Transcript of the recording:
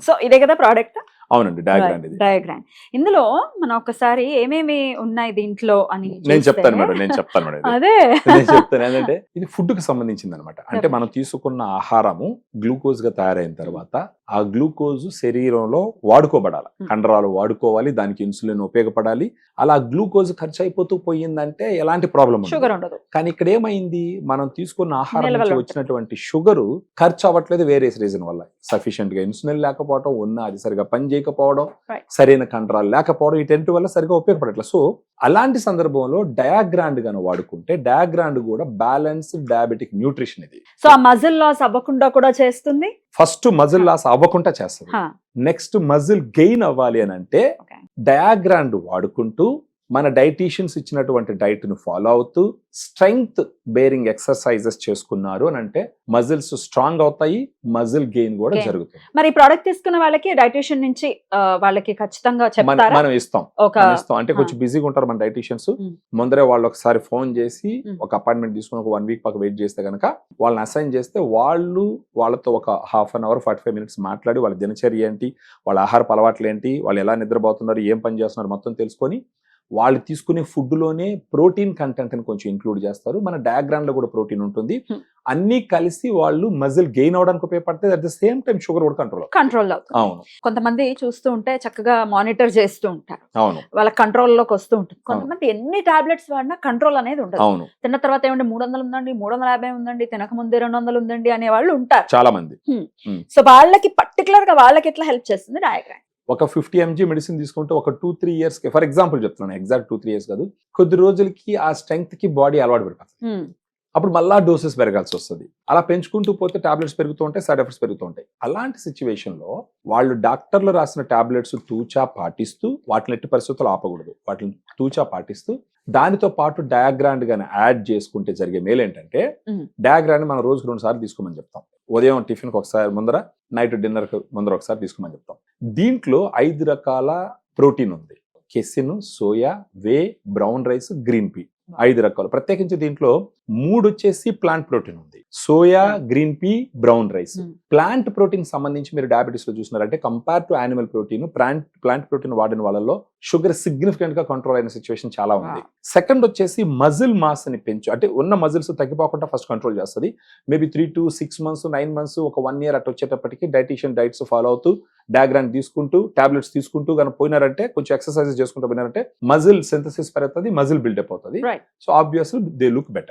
So ఇదే కదా product? అవునండి, డయాగ్రాండ్ ఇది. డయాగ్రాండ్. ఇందులో మనం ఒకసారి ఏమేమి ఉన్నాయి దీంట్లో అని నేను చెప్తాను మేడం, నేను చెప్తాను మేడం. అదే నేను చెప్తాను ఏంటంటే ఇది ఫుడ్ కి సంబంధించింది అనమాట. అంటే మనం తీసుకున్న ఆహారము గ్లూకోజ్ గా తయారైన తర్వాత ఆ గ్లూకోజ్ శరీరంలో వాడుకోబడాలి, కండరాలు వాడుకోవాలి, దానికి ఇన్సులిన్ ఉపయోగపడాలి. అలా గ్లూకోజ్ ఖర్చు అయిపోతూ పోయిందంటే ఎలాంటి ప్రాబ్లం షుగర్ ఉండదు. కానీ ఇక్కడ ఏమైంది, మనం తీసుకున్న ఆహారం నుంచి వచ్చినటువంటి షుగర్ ఖర్చు అవ్వట్లేదు వేరే రీజన్ వల్ల. సఫిషియెంట్ గా ఇన్సులిన్ లేకపోవడం, ఉన్న అది సరిగా పని చేయకపోవడం, సరైన కండరాలు లేకపోవడం, ఇటెంటి వల్ల సరిగా ఉపయోగపడట్లేదు. సో అలాంటి సందర్భంలో డయాగ్రాండ్ గాను వాడుకుంటే, డయాగ్రాండ్ కూడా బ్యాలెన్స్డ్ డయాబెటిక్ న్యూట్రిషన్ ఇది. సో ఆ మజిల్ లాస్ అవ్వకుండా కూడా చేస్తుంది. ఫస్ట్ మజిల్ లాస్ అవ్వకుండా చేస్తుంది. నెక్స్ట్ మజిల్ గెయిన్ అవ్వాలి అని అంటే డయాగ్రాండ్ వాడుకుంటూ మన డైటీషియన్స్ ఇచ్చినటువంటి డైట్ ను ఫాలో అవుతూ స్ట్రెంగ్త్ బేరింగ్ ఎక్సర్సైజెస్ చేసుకున్నారు అని అంటే మజిల్స్ స్ట్రాంగ్ అవుతాయి, మజిల్ గెయిన్ కూడా జరుగుతుంది. మరి ప్రోడక్ట్ తీసుకున్న వాళ్ళకి డైటీషియన్ నుంచి వాళ్ళకి ఖచ్చితంగా చెప్తారా? మనం ఇస్తాం. అంటే కొంచెం బిజీగా ఉంటారు మన డైటీషియన్స్. ముందరే వాళ్ళు ఒకసారి ఫోన్ చేసి ఒక అపాయింట్మెంట్ తీసుకుని ఒక 1 వీక్ పక్క వెయిట్ చేస్తే కనుక వాళ్ళని అసైన్ చేస్తే వాళ్ళతో ఒక ½ అన్ అవర్ 45 minutes మాట్లాడి వాళ్ళ దినచర్య ఏంటి, వాళ్ళ ఆహారపు అలవాట్లు ఏంటి, వాళ్ళు ఎలా నిద్రపోతున్నారు, ఏం పని చేస్తున్నారు మొత్తం తెలుసుకొని వాళ్ళు తీసుకునే ఫుడ్ లోనే ప్రోటీన్ కంటెంట్ ని కొంచెం ఇంక్లూడ్ చేస్తారు. మన డయాగ్రామ్ లో కూడా ప్రోటీన్ ఉంటుంది. అన్ని కలిసి వాళ్ళు మజిల్ గెయిన్ అవడానికి ఉపయోగపడతాయి. At the same time sugar కూడా కంట్రోల్ అవుతుంది. అవును. కొంతమంది చూస్తూ ఉంటే చక్కగా మానిటర్ చేస్తూ ఉంటారు. అవును. వాళ్ళ కంట్రోల్ లోకి వస్తూ ఉంటుంది. కొంతమంది ఎన్ని టాబ్లెట్స్ వాడినా కంట్రోల్ అనేది ఉండదు. అవును. తిన్న తర్వాత ఏమంటే 300 ఉందండి, 350 ఉందండి, తినక ముందే 200 ఉందండి అనే వాళ్ళు ఉంటారు చాలా మంది. సో వాళ్ళకి పర్టికులర్ గా వాళ్ళకి ఎట్లా హెల్ప్ చేస్తుంది డయాగ్రామ్? ఒక 50 mg మెడిసిన్ తీసుకుంటే ఒక 2-3 years కి, ఫర్ ఎగ్జాంపుల్ చెప్తున్నాను, ఎగ్జాక్ట్ 2-3 years కాదు, కొద్ది రోజులకి ఆ స్ట్రెంగ్త్ కి బాడీ అలవాటు పడిపోతుంది. అప్పుడు మళ్ళా డోసెస్ పెరగాల్సి వస్తుంది. అలా పెంచుకుంటూ పోతే టాబ్లెట్స్ పెరుగుతూ ఉంటాయి, సైడ్ ఎఫెక్ట్స్ పెరుగుతూ ఉంటాయి. అలాంటి సిచ్యువేషన్ లో వాళ్ళు డాక్టర్లు రాసిన టాబ్లెట్స్ తూచా పాటిస్తూ, వాటిని ఎట్టి పరిస్థితులు ఆపకూడదు, వాటిని తూచా పాటిస్తూ దానితో పాటు డయాగ్రాండ్ గాని యాడ్ చేసుకుంటే జరిగే మేలు ఏంటంటే, డయాగ్రాండ్ మనం రోజుకు 2 సార్లు తీసుకోమని చెప్తాం. ఉదయం టిఫిన్ కి ఒకసారి ముందర, నైట్ డిన్నర్ ముందర ఒకసారి తీసుకోమని చెప్తాం. దీంట్లో 5 రకాల ప్రోటీన్ ఉంది. కెసిన్, సోయా, వే, బ్రౌన్ రైస్, గ్రీన్ పీ, 5 రకాలు. ప్రత్యేకించి దీంట్లో 3 వచ్చేసి ప్లాంట్ ప్రోటీన్ ఉంది. Soya, green P, brown rice. Plant protein సంబంధించి మీరు డయాబెటీస్ లో చూసినారంటే compare to animal protein, plant protein వాడిన వాళ్ళలో షుగర్ సిగ్నిఫికెంట్ గా కంట్రోల్ అయిన సిచ్యువేషన్ చాలా ఉంది. సెకండ్ వచ్చేసి మజిల్ మాస్ ని పెంచు, అంటే ఉన్న మజిల్స్ తగ్గిపోకుండా ఫస్ట్ కంట్రోల్ చేస్తుంది. మేబీ 3 to 6 months, 9 months, ఒక 1 year అటు వచ్చేటప్పటికి డైటీషియన్ డైట్స్ ఫాలో అవుతూ, డయాగ్రామ్ తీసుకుంటూ, టాబ్లెట్స్ తీసుకుంటూ కనుక పోయినారంటే, కొంచెం ఎక్సర్సైజెస్ చేసుకుంటూ పోయినారంటే మజిల్ సింథసిస్ పెరుగుతుంది, మజిల్ బిల్డప్ అవుతుంది. So obviously they look better.